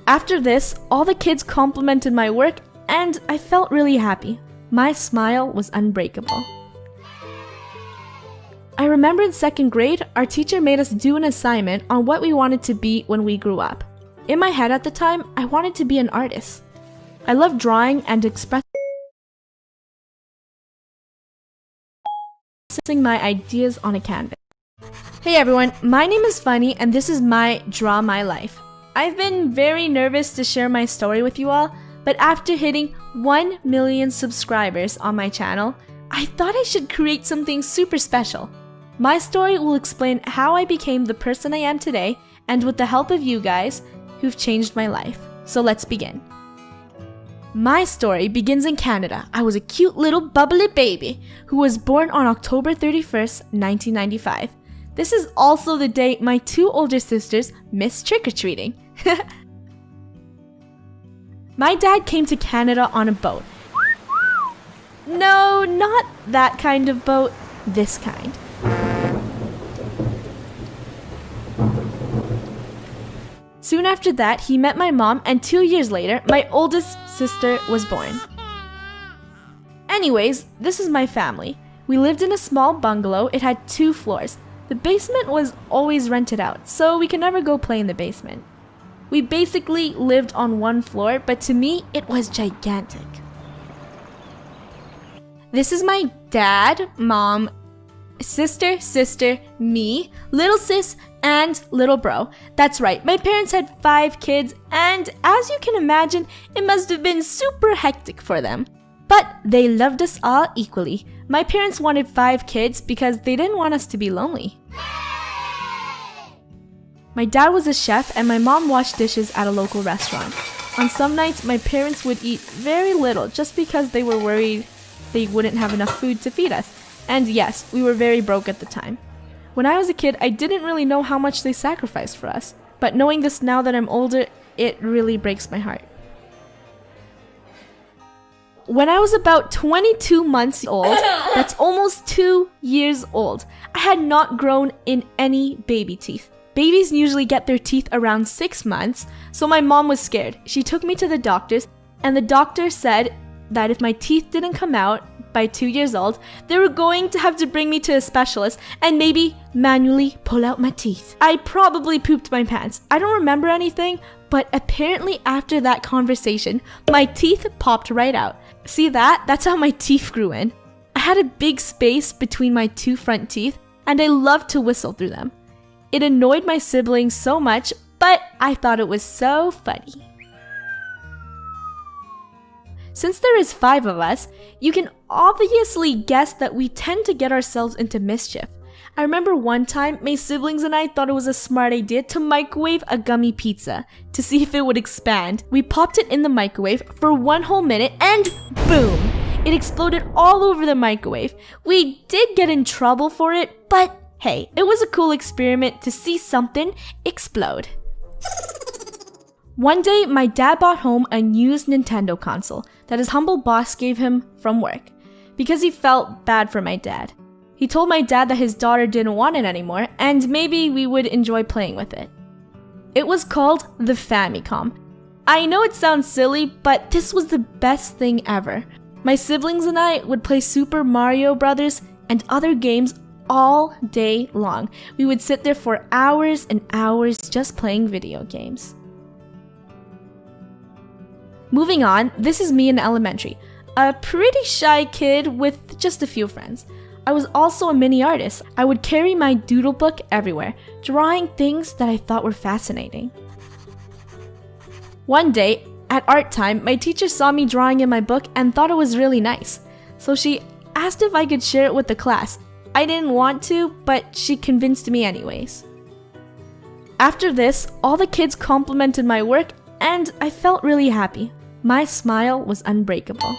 After this, all the kids complimented my work and I felt really happy. My smile was unbreakable. I remember in second grade, our teacher made us do an assignment on what we wanted to be when we grew up. In my head at the time, I wanted to be an artist. I loved drawing and expressing my ideas on a canvas. Hey everyone, my name is Funneh and this is my Draw My Life. I've been very nervous to share my story with you all, but after hitting 1 million subscribers on my channel, I thought I should create something super special. My story will explain how I became the person I am today, and with the help of you guys, who've changed my life. So let's begin. My story begins in Canada. I was a cute little bubbly baby who was born on October 31st, 1995. This is also the day my 2 older sisters missed trick-or-treating. My dad came to Canada on a boat. No, not that kind of boat, this kind. Soon after that, he met my mom, and 2 years later, my oldest sister was born. Anyways, this is my family. We lived in a small bungalow. It had 2 floors. The basement was always rented out, so we could never go play in the basement. We basically lived on 1 floor, but to me, it was gigantic. This is my dad, mom, sister, me, little sis, and little bro. That's right, my parents had 5 kids, and as you can imagine, it must have been super hectic for them. But they loved us all equally. My parents wanted 5 kids because they didn't want us to be lonely. My dad was a chef and my mom washed dishes at a local restaurant. On some nights, my parents would eat very little just because they were worried they wouldn't have enough food to feed us. And yes, we were very broke at the time. When I was a kid, I didn't really know how much they sacrificed for us. But knowing this now that I'm older, it really breaks my heart. When I was about 22 months old, that's almost 2 years old, I had not grown in any baby teeth. Babies usually get their teeth around 6 months, so my mom was scared. She took me to the doctors, and the doctor said that if my teeth didn't come out by 2 years old, they were going to have to bring me to a specialist and maybe manually pull out my teeth. I probably pooped my pants. I don't remember anything, but apparently after that conversation, my teeth popped right out. See that? That's how my teeth grew in. I had a big space between my 2 front teeth, and I loved to whistle through them. It annoyed my siblings so much, but I thought it was so funny. Since there is 5 of us, you can obviously guess that we tend to get ourselves into mischief. I remember one time, my siblings and I thought it was a smart idea to microwave a gummy pizza to see if it would expand. We popped it in the microwave for 1 whole minute and boom! It exploded all over the microwave. We did get in trouble for it, but hey, it was a cool experiment to see something explode. One day, my dad brought home a used Nintendo console that his humble boss gave him from work because he felt bad for my dad. He told my dad that his daughter didn't want it anymore and maybe we would enjoy playing with it. It was called the Famicom. I know it sounds silly, but this was the best thing ever. My siblings and I would play Super Mario Brothers and other games all day long. We would sit there for hours and hours just playing video games. Moving on, this is me in elementary. A pretty shy kid with just a few friends. I was also a mini artist. I would carry my doodle book everywhere, drawing things that I thought were fascinating. One day, at art time, my teacher saw me drawing in my book and thought it was really nice. So she asked if I could share it with the class. I didn't want to, but she convinced me anyways. After this, all the kids complimented my work and I felt really happy. My smile was unbreakable.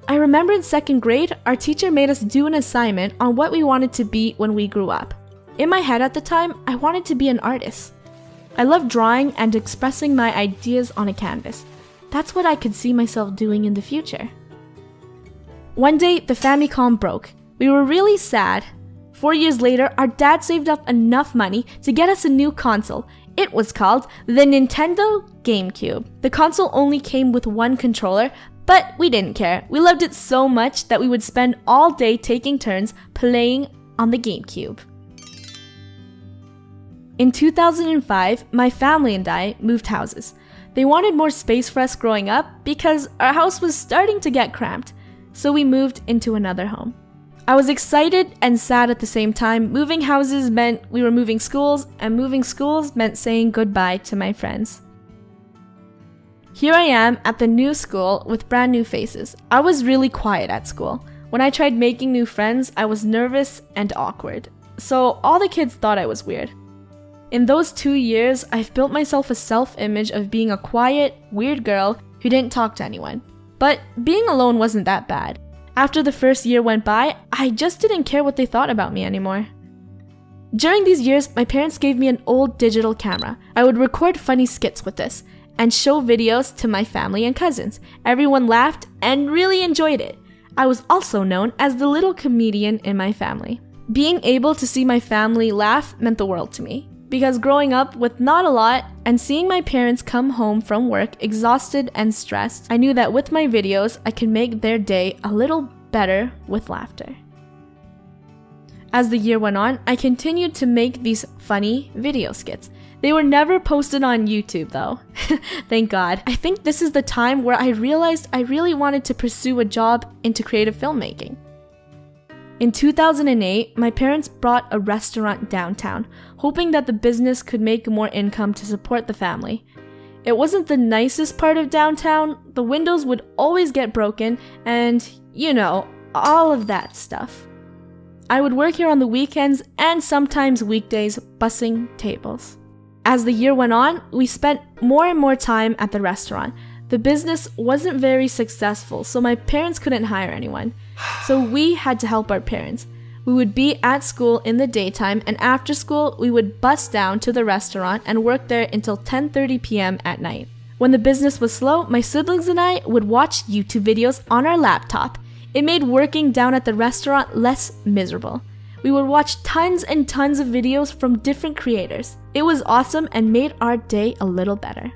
I remember in second grade, our teacher made us do an assignment on what we wanted to be when we grew up. In my head at the time, I wanted to be an artist. I loved drawing and expressing my ideas on a canvas. That's what I could see myself doing in the future. One day, the Famicom broke. We were really sad. 4 years later, our dad saved up enough money to get us a new console. It was called the Nintendo GameCube. The console only came with one controller, but we didn't care. We loved it so much that we would spend all day taking turns playing on the GameCube. In 2005, my family and I moved houses. They wanted more space for us growing up because our house was starting to get cramped, so we moved into another home. I was excited and sad at the same time. Moving houses meant we were moving schools, and moving schools meant saying goodbye to my friends. Here I am at the new school with brand new faces. I was really quiet at school. When I tried making new friends, I was nervous and awkward. So all the kids thought I was weird. In those 2 years, I've built myself a self-image of being a quiet, weird girl who didn't talk to anyone. But being alone wasn't that bad. After the first year went by, I just didn't care what they thought about me anymore. During these years, my parents gave me an old digital camera. I would record funny skits with this and show videos to my family and cousins. Everyone laughed and really enjoyed it. I was also known as the little comedian in my family. Being able to see my family laugh meant the world to me. Because growing up with not a lot and seeing my parents come home from work exhausted and stressed, I knew that with my videos, I could make their day a little better with laughter. As the year went on, I continued to make these funny video skits. They were never posted on YouTube though. Thank God. I think this is the time where I realized I really wanted to pursue a job into creative filmmaking. In 2008, my parents brought a restaurant downtown, hoping that the business could make more income to support the family. It wasn't the nicest part of downtown. The windows would always get broken and, all of that stuff. I would work here on the weekends and sometimes weekdays bussing tables. As the year went on, we spent more and more time at the restaurant. The business wasn't very successful, so my parents couldn't hire anyone. So we had to help our parents. We would be at school in the daytime, and after school, we would bus down to the restaurant and work there until 10:30 p.m. at night. When the business was slow, my siblings and I would watch YouTube videos on our laptop. It made working down at the restaurant less miserable. We would watch tons and tons of videos from different creators. It was awesome and made our day a little better.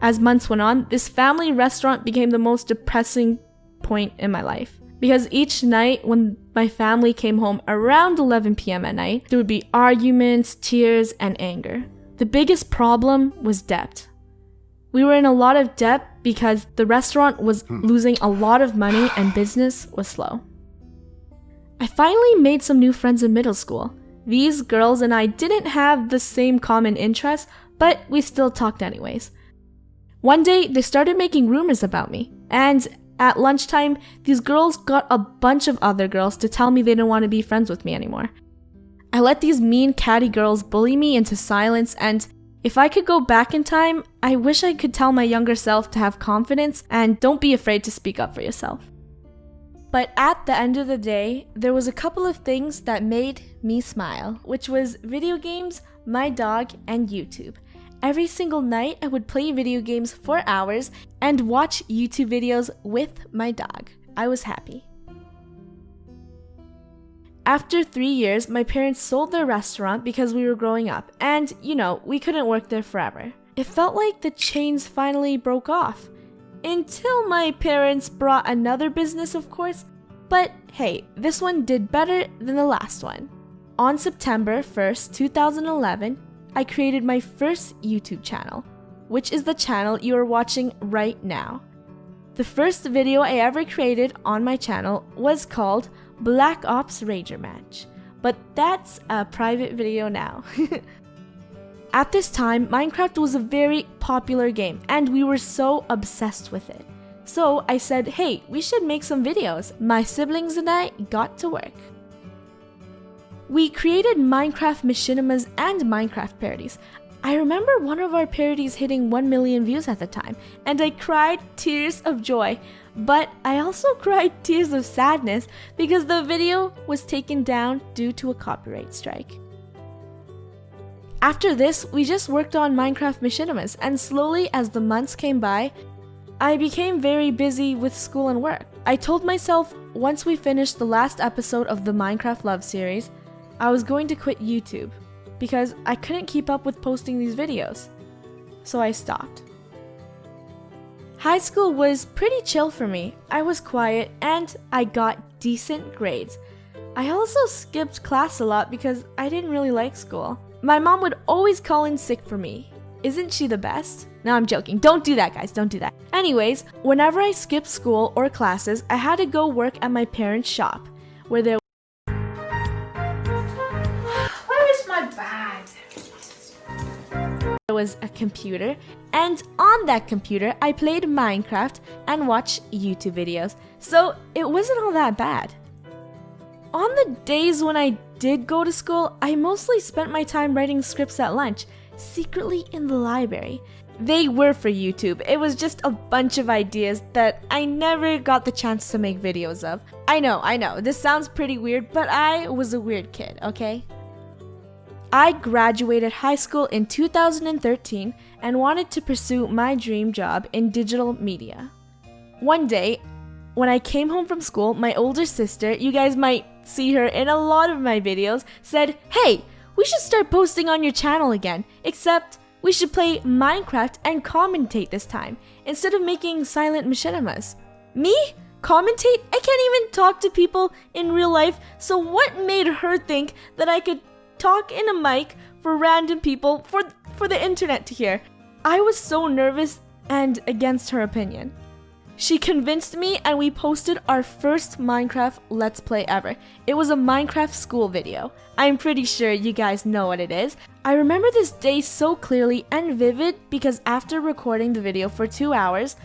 As months went on, this family restaurant became the most depressing point in my life. Because each night when my family came home around 11 p.m. at night, there would be arguments, tears, and anger. The biggest problem was debt. We were in a lot of debt because the restaurant was losing a lot of money and business was slow. I finally made some new friends in middle school. These girls and I didn't have the same common interests, but we still talked anyways. One day, they started making rumors about me, and at lunchtime, these girls got a bunch of other girls to tell me they didn't want to be friends with me anymore. I let these mean catty girls bully me into silence, and if I could go back in time, I wish I could tell my younger self to have confidence and don't be afraid to speak up for yourself. But at the end of the day, there was a couple of things that made me smile, which was video games, my dog, and YouTube. Every single night, I would play video games for hours and watch YouTube videos with my dog. I was happy. After 3 years, my parents sold their restaurant because we were growing up, and, we couldn't work there forever. It felt like the chains finally broke off. Until my parents brought another business, of course, but hey, this one did better than the last one. On September 1st, 2011, I created my first YouTube channel, which is the channel you are watching right now. The first video I ever created on my channel was called Black Ops Rager Match, but that's a private video now. At this time, Minecraft was a very popular game, and we were so obsessed with it. So I said, hey, we should make some videos. My siblings and I got to work. We created Minecraft machinimas and Minecraft parodies. I remember one of our parodies hitting 1 million views at the time, and I cried tears of joy. But I also cried tears of sadness because the video was taken down due to a copyright strike. After this, we just worked on Minecraft machinimas, and slowly as the months came by, I became very busy with school and work. I told myself once we finished the last episode of the Minecraft Love series, I was going to quit YouTube because I couldn't keep up with posting these videos. So I stopped. High school was pretty chill for me. I was quiet and I got decent grades. I also skipped class a lot because I didn't really like school. My mom would always call in sick for me. Isn't she the best? No, I'm joking. Don't do that, guys. Don't do that. Anyways, whenever I skipped school or classes, I had to go work at my parents' shop, where there was a computer, and on that computer, I played Minecraft and watched YouTube videos. So it wasn't all that bad. On the days when I did go to school, I mostly spent my time writing scripts at lunch, secretly in the library. They were for YouTube. It was just a bunch of ideas that I never got the chance to make videos of. I know, this sounds pretty weird, but I was a weird kid, okay? I graduated high school in 2013 and wanted to pursue my dream job in digital media. One day, when I came home from school, my older sister, you guys might see her in a lot of my videos, said, "Hey, we should start posting on your channel again, except we should play Minecraft and commentate this time, instead of making silent machinimas." Me? Commentate? I can't even talk to people in real life, so what made her think that I could talk in a mic for random people for the internet to hear? I was so nervous and against her opinion. She convinced me and we posted our first Minecraft Let's Play ever. It was a Minecraft school video. I'm pretty sure you guys know what it is. I remember this day so clearly and vivid because after recording the video for 2 hours,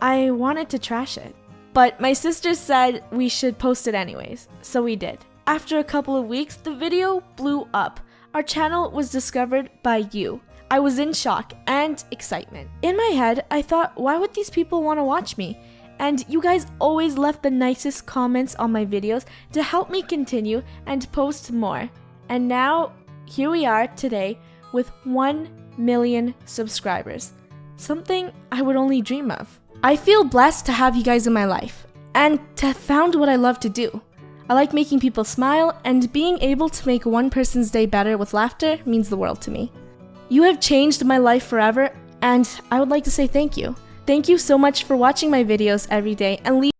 I wanted to trash it. But my sister said we should post it anyways, so we did. After a couple of weeks, the video blew up. Our channel was discovered by you. I was in shock and excitement. In my head, I thought, why would these people want to watch me? And you guys always left the nicest comments on my videos to help me continue and post more. And now, here we are today with 1 million subscribers. Something I would only dream of. I feel blessed to have you guys in my life and to have found what I love to do. I like making people smile, and being able to make one person's day better with laughter means the world to me. You have changed my life forever, and I would like to say thank you. Thank you so much for watching my videos every day and leaving